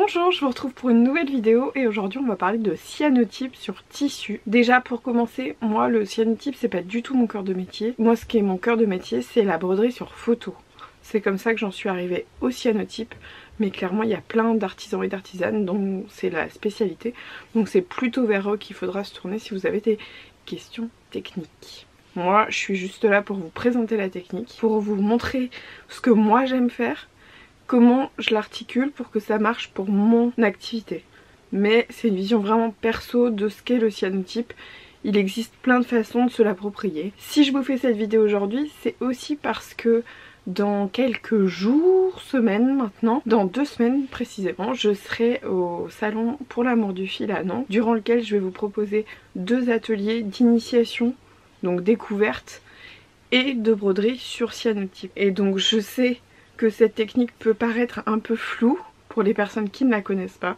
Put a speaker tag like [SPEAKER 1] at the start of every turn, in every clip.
[SPEAKER 1] Bonjour, je vous retrouve pour une nouvelle vidéo et aujourd'hui on va parler de cyanotype sur tissu. Déjà pour commencer, moi le cyanotype c'est pas du tout mon cœur de métier. Moi ce qui est mon cœur de métier c'est la broderie sur photo. C'est comme ça que j'en suis arrivée au cyanotype. Mais clairement il y a plein d'artisans et d'artisanes dont c'est la spécialité. Donc c'est plutôt vers eux qu'il faudra se tourner si vous avez des questions techniques. Moi je suis juste là pour vous présenter la technique, pour vous montrer ce que moi j'aime faire, comment je l'articule pour que ça marche pour mon activité. Mais c'est une vision vraiment perso de ce qu'est le cyanotype. Il existe plein de façons de se l'approprier. Si je vous fais cette vidéo aujourd'hui, c'est aussi parce que dans quelques jours, semaines maintenant, dans 2 semaines précisément, je serai au salon pour l'amour du fil à Nantes, durant lequel je vais vous proposer 2 ateliers d'initiation, donc découverte, et de broderie sur cyanotype. Et donc je sais que cette technique peut paraître un peu floue pour les personnes qui ne la connaissent pas.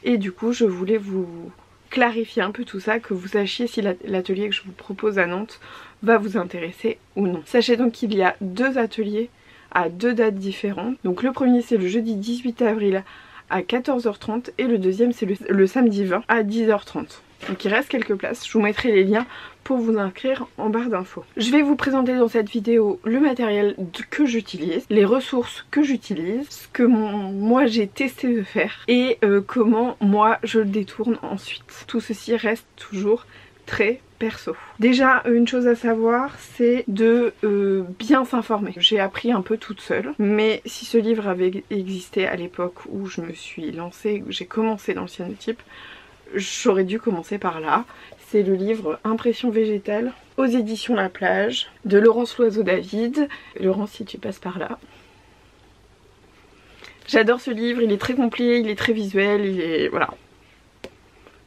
[SPEAKER 1] Et du coup je voulais vous clarifier un peu tout ça, que vous sachiez si l'atelier que je vous propose à Nantes va vous intéresser ou non. Sachez donc qu'il y a 2 ateliers à 2 dates différentes. Donc le premier c'est le jeudi 18 avril à 14h30 et le deuxième c'est le samedi 20 à 10h30. Donc il reste quelques places, je vous mettrai les liens pour vous inscrire en barre d'infos. Je vais vous présenter dans cette vidéo le matériel que j'utilise, les ressources que j'utilise, ce que moi j'ai testé de faire et comment moi je le détourne ensuite. Tout ceci reste toujours très perso. Déjà une chose à savoir c'est de bien s'informer. J'ai appris un peu toute seule, mais si ce livre avait existé à l'époque où je me suis lancée, où j'ai commencé dans le cyanotype, j'aurais dû commencer par là. C'est le livre Impression végétale aux éditions La Plage de Laurence Loiseau-David. Laurence, si tu passes par là. J'adore ce livre, il est très complet, il est très visuel, il est... voilà.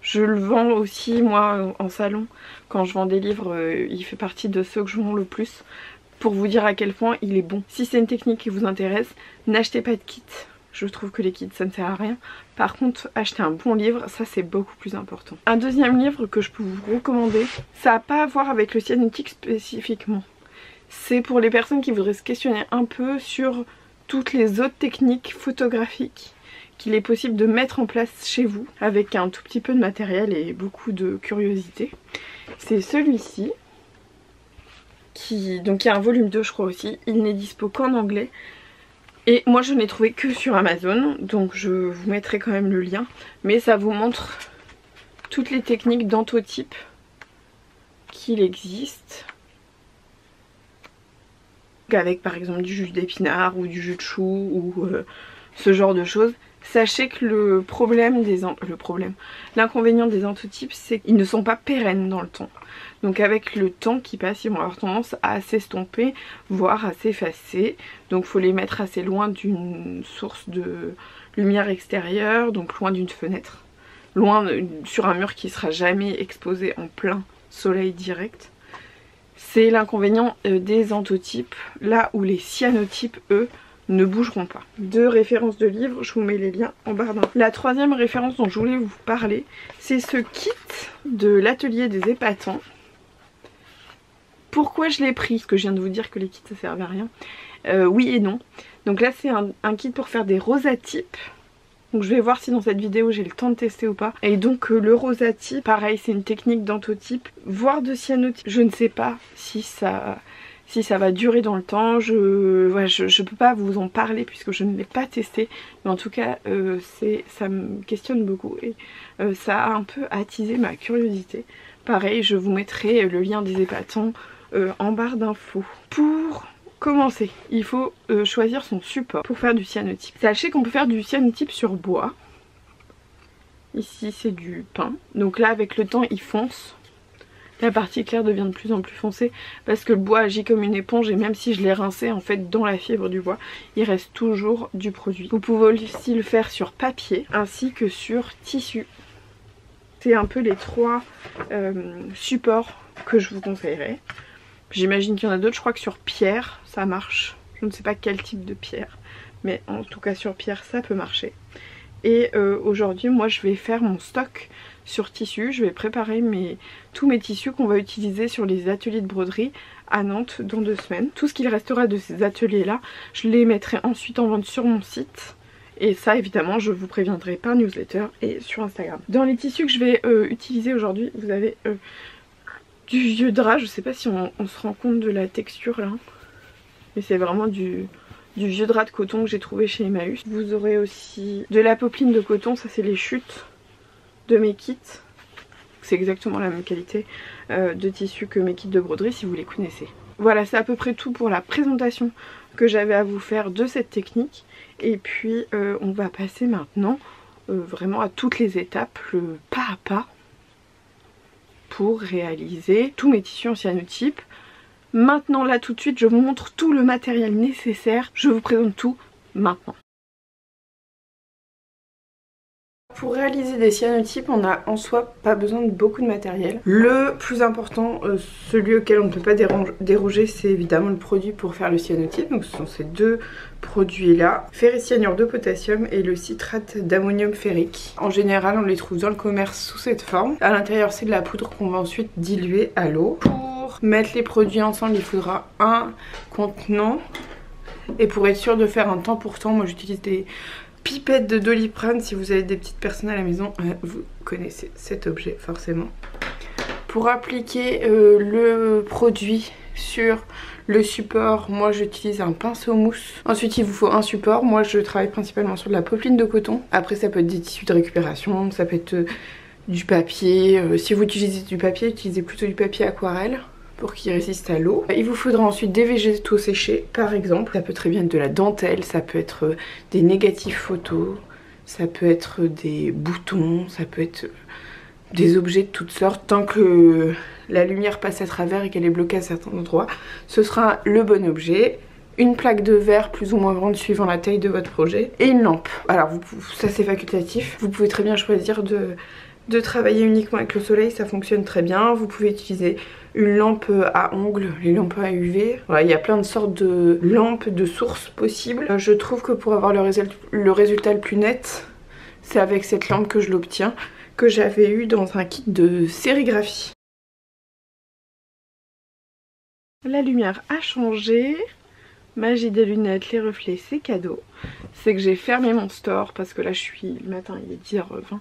[SPEAKER 1] Je le vends aussi moi en salon. Quand je vends des livres, il fait partie de ceux que je vends le plus, pour vous dire à quel point il est bon. Si c'est une technique qui vous intéresse, n'achetez pas de kit. Je trouve que les kits ça ne sert à rien. Par contre acheter un bon livre, ça c'est beaucoup plus important. Un deuxième livre que je peux vous recommander, ça n'a pas à voir avec le cyanotype spécifiquement. C'est pour les personnes qui voudraient se questionner un peu sur toutes les autres techniques photographiques qu'il est possible de mettre en place chez vous avec un tout petit peu de matériel et beaucoup de curiosité. C'est celui-ci donc il y a un volume 2 je crois aussi. Il n'est dispo qu'en anglais. Et moi je n'ai trouvé que sur Amazon, donc je vous mettrai quand même le lien. Mais ça vous montre toutes les techniques d'anthotype qu'il existe. Avec par exemple du jus d'épinard ou du jus de chou ou ce genre de choses. Sachez que l'inconvénient des anthotypes c'est qu'ils ne sont pas pérennes dans le temps. Donc avec le temps qui passe, ils vont avoir tendance à s'estomper, voire à s'effacer. Donc il faut les mettre assez loin d'une source de lumière extérieure, donc loin d'une fenêtre. Loin sur un mur qui ne sera jamais exposé en plein soleil direct. C'est l'inconvénient des anthotypes, là où les cyanotypes, eux, ne bougeront pas. 2 références de livres, je vous mets les liens en barre d'infos. La troisième référence dont je voulais vous parler, c'est ce kit de l'atelier des épatants. Pourquoi je l'ai pris? Parce que je viens de vous dire que les kits ça servait à rien. Oui et non. Donc là c'est un kit pour faire des rosatypes. Donc je vais voir si dans cette vidéo j'ai le temps de tester ou pas. Et donc le rosatype, pareil c'est une technique d'anthotype, voire de cyanotype. Je ne sais pas si ça va durer dans le temps. Je peux pas vous en parler puisque je ne l'ai pas testé. Mais en tout cas ça me questionne beaucoup. Et ça a un peu attisé ma curiosité. Pareil je vous mettrai le lien des épatants en barre d'infos. Pour commencer, il faut choisir son support pour faire du cyanotype. Sachez qu'on peut faire du cyanotype sur bois. Ici c'est du pin. Donc là avec le temps il fonce. La partie claire devient de plus en plus foncée parce que le bois agit comme une éponge et même si je l'ai rincé en fait dans la fibre du bois, il reste toujours du produit. Vous pouvez aussi le faire sur papier ainsi que sur tissu. C'est un peu les 3 supports que je vous conseillerais. J'imagine qu'il y en a d'autres, je crois que sur pierre ça marche. Je ne sais pas quel type de pierre, mais en tout cas sur pierre ça peut marcher. Et aujourd'hui moi je vais faire mon stock sur tissu. Je vais préparer tous mes tissus qu'on va utiliser sur les ateliers de broderie à Nantes dans 2 semaines. Tout ce qu'il restera de ces ateliers là, je les mettrai ensuite en vente sur mon site Et ça évidemment je vous préviendrai par newsletter et sur Instagram. Dans les tissus que je vais utiliser aujourd'hui, vous avez du vieux drap. Je sais pas si on se rend compte de la texture là, mais c'est vraiment du vieux drap de coton que j'ai trouvé chez Emmaüs. Vous aurez aussi de la popeline de coton, ça c'est les chutes de mes kits. C'est exactement la même qualité de tissu que mes kits de broderie si vous les connaissez. Voilà, c'est à peu près tout pour la présentation que j'avais à vous faire de cette technique. Et puis on va passer maintenant vraiment à toutes les étapes, le pas à pas, pour réaliser tous mes tissus en cyanotype. Maintenant là tout de suite je vous montre tout le matériel nécessaire, je vous présente tout maintenant. Pour réaliser des cyanotypes, on n'a en soi pas besoin de beaucoup de matériel. Le plus important, celui auquel on ne peut pas déroger, c'est évidemment le produit pour faire le cyanotype. Donc ce sont ces deux produits là, ferricyanure de potassium et le citrate d'ammonium ferrique. En général on les trouve dans le commerce sous cette forme. À l'intérieur c'est de la poudre qu'on va ensuite diluer à l'eau. Pour mettre les produits ensemble il faudra un contenant. Et pour être sûr de faire un temps pour temps, moi j'utilise des pipettes de Doliprane. Si vous avez des petites personnes à la maison, vous connaissez cet objet forcément. Pour appliquer le produit sur le support, moi j'utilise un pinceau mousse. Ensuite il vous faut un support. Moi je travaille principalement sur de la popeline de coton. Après ça peut être des tissus de récupération, ça peut être du papier. Si vous utilisez du papier, utilisez plutôt du papier aquarelle pour qu'il résiste à l'eau. Il vous faudra ensuite des végétaux séchés par exemple. Ça peut très bien être de la dentelle, ça peut être des négatifs photos, ça peut être des boutons, ça peut être des objets de toutes sortes. Tant que la lumière passe à travers et qu'elle est bloquée à certains endroits, ce sera le bon objet. Une plaque de verre plus ou moins grande suivant la taille de votre projet et une lampe. Alors ça c'est facultatif, vous pouvez très bien choisir de travailler uniquement avec le soleil, ça fonctionne très bien. Vous pouvez utiliser une lampe à ongles, les lampes à UV. Voilà, il y a plein de sortes de lampes, de sources possibles. Je trouve que pour avoir le résultat le plus net, c'est avec cette lampe que je l'obtiens, que j'avais eu dans un kit de sérigraphie. La lumière a changé. Magie des lunettes, les reflets, c'est cadeau. C'est que j'ai fermé mon store parce que là je suis le matin, il est 10h20.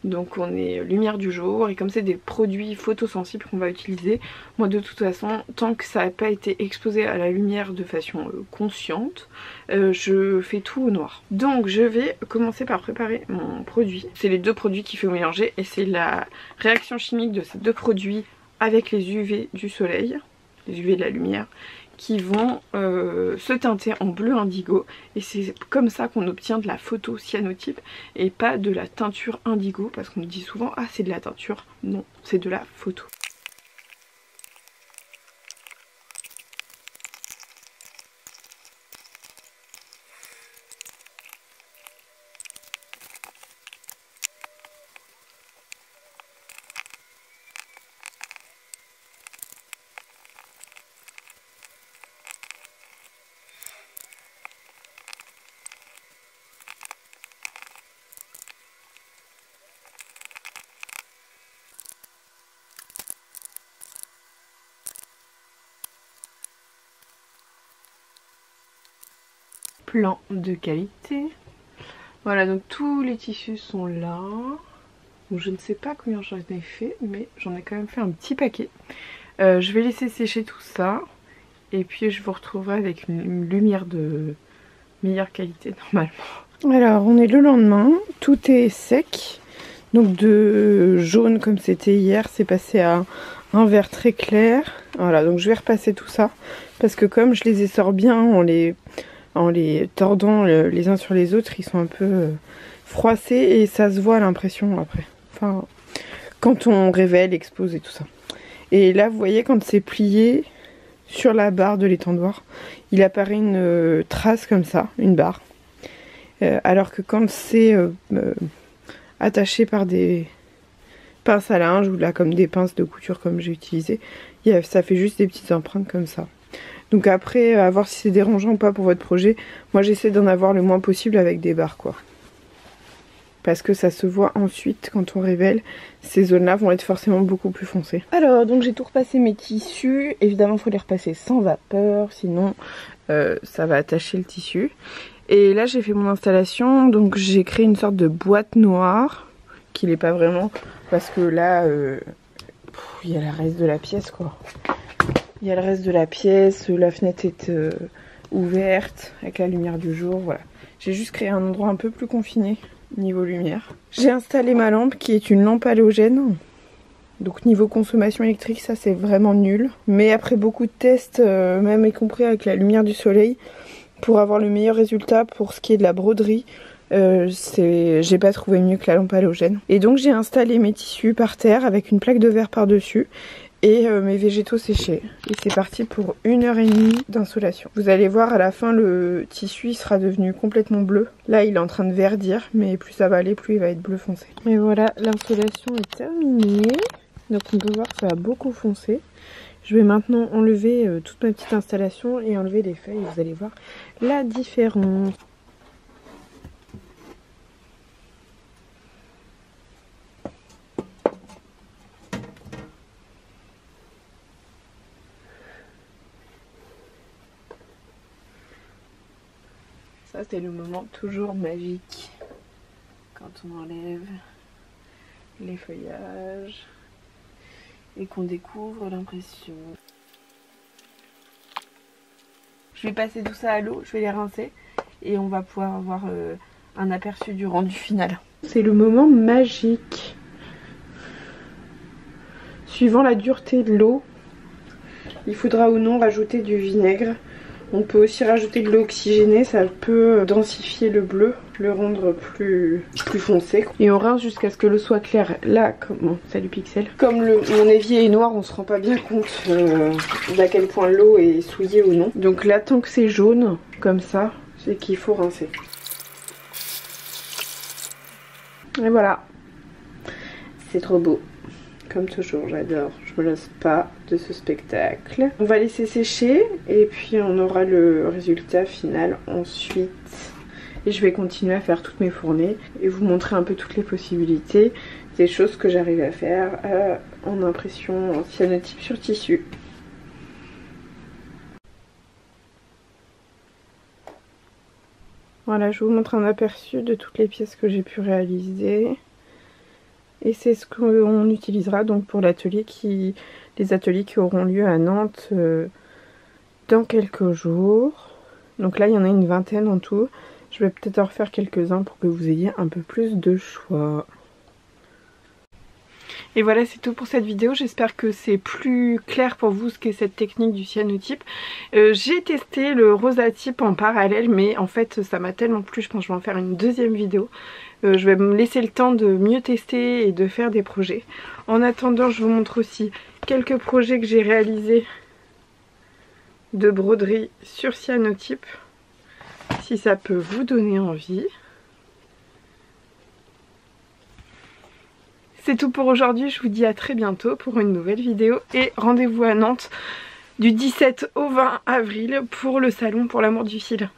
[SPEAKER 1] Donc on est lumière du jour et comme c'est des produits photosensibles qu'on va utiliser, moi de toute façon tant que ça n'a pas été exposé à la lumière de façon consciente, je fais tout au noir. Donc je vais commencer par préparer mon produit. C'est les deux produits qu'il faut mélanger et c'est la réaction chimique de ces deux produits avec les UV du soleil, les UV de la lumière, qui vont se teinter en bleu indigo et c'est comme ça qu'on obtient de la photo cyanotype et pas de la teinture indigo parce qu'on me dit souvent ah c'est de la teinture, non c'est de la photo. Plan de qualité. Voilà, donc tous les tissus sont là. Donc, je ne sais pas combien j'en ai fait, mais j'en ai quand même fait un petit paquet. Je vais laisser sécher tout ça. Et puis je vous retrouverai avec une lumière de meilleure qualité normalement. Alors on est le lendemain, tout est sec. Donc de jaune comme c'était hier, c'est passé à un vert très clair. Voilà, donc je vais repasser tout ça. Parce que comme je les essore bien en les tordant les uns sur les autres, ils sont un peu froissés et ça se voit à l'impression après. Enfin, quand on révèle, expose et tout ça. Et là, vous voyez, quand c'est plié sur la barre de l'étendoir, il apparaît une trace comme ça, une barre. Alors que quand c'est attaché par des pinces à linge ou là comme des pinces de couture comme j'ai utilisé, ça fait juste des petites empreintes comme ça. Donc après, à voir si c'est dérangeant ou pas pour votre projet. Moi j'essaie d'en avoir le moins possible avec des barres quoi. Parce que ça se voit ensuite quand on révèle, ces zones là vont être forcément beaucoup plus foncées. Alors donc j'ai tout repassé mes tissus, évidemment il faut les repasser sans vapeur, sinon ça va attacher le tissu. Et là j'ai fait mon installation, donc j'ai créé une sorte de boîte noire, qui n'est pas vraiment, parce que là il y a le reste de la pièce quoi. Il y a le reste de la pièce, la fenêtre est ouverte avec la lumière du jour, voilà. J'ai juste créé un endroit un peu plus confiné niveau lumière. J'ai installé ma lampe qui est une lampe halogène. Donc niveau consommation électrique ça c'est vraiment nul. Mais après beaucoup de tests, même y compris avec la lumière du soleil, pour avoir le meilleur résultat pour ce qui est de la broderie, j'ai pas trouvé mieux que la lampe halogène. Et donc j'ai installé mes tissus par terre avec une plaque de verre par dessus. Et mes végétaux séchés. Et c'est parti pour 1h30 d'insolation. Vous allez voir à la fin le tissu il sera devenu complètement bleu. Là il est en train de verdir, mais plus ça va aller plus il va être bleu foncé. Et voilà, l'insolation est terminée. Donc on peut voir que ça a beaucoup foncé. Je vais maintenant enlever toute ma petite installation et enlever les feuilles. Vous allez voir la différence. Ça c'est le moment toujours magique quand on enlève les feuillages et qu'on découvre l'impression. Je vais passer tout ça à l'eau, je vais les rincer et on va pouvoir avoir un aperçu du rendu final. C'est le moment magique. Suivant la dureté de l'eau, il faudra ou non rajouter du vinaigre. On peut aussi rajouter de l'eau oxygénée, ça peut densifier le bleu, le rendre plus foncé. Et on rince jusqu'à ce que l'eau soit claire. Là, salut Pixel. Comme mon évier est noir, on se rend pas bien compte d'à quel point l'eau est souillée ou non. Donc là, tant que c'est jaune, comme ça, c'est qu'il faut rincer. Et voilà. C'est trop beau. Comme toujours, j'adore, je me lasse pas de ce spectacle. On va laisser sécher et puis on aura le résultat final ensuite. Et je vais continuer à faire toutes mes fournées et vous montrer un peu toutes les possibilités des choses que j'arrive à faire en impression en cyanotype sur tissu. Voilà, je vous montre un aperçu de toutes les pièces que j'ai pu réaliser. Et c'est ce qu'on utilisera donc pour l'atelier les ateliers qui auront lieu à Nantes dans quelques jours. Donc là il y en a une vingtaine en tout. Je vais peut-être en refaire quelques-uns pour que vous ayez un peu plus de choix. Et voilà, c'est tout pour cette vidéo. J'espère que c'est plus clair pour vous ce qu'est cette technique du cyanotype. J'ai testé le rosatype en parallèle, mais en fait ça m'a tellement plu, je pense que je vais en faire une deuxième vidéo. Je vais me laisser le temps de mieux tester et de faire des projets. En attendant, je vous montre aussi quelques projets que j'ai réalisés de broderie sur cyanotype, si ça peut vous donner envie. C'est tout pour aujourd'hui, je vous dis à très bientôt pour une nouvelle vidéo et rendez-vous à Nantes du 17 au 20 avril pour le salon pour l'amour du fil.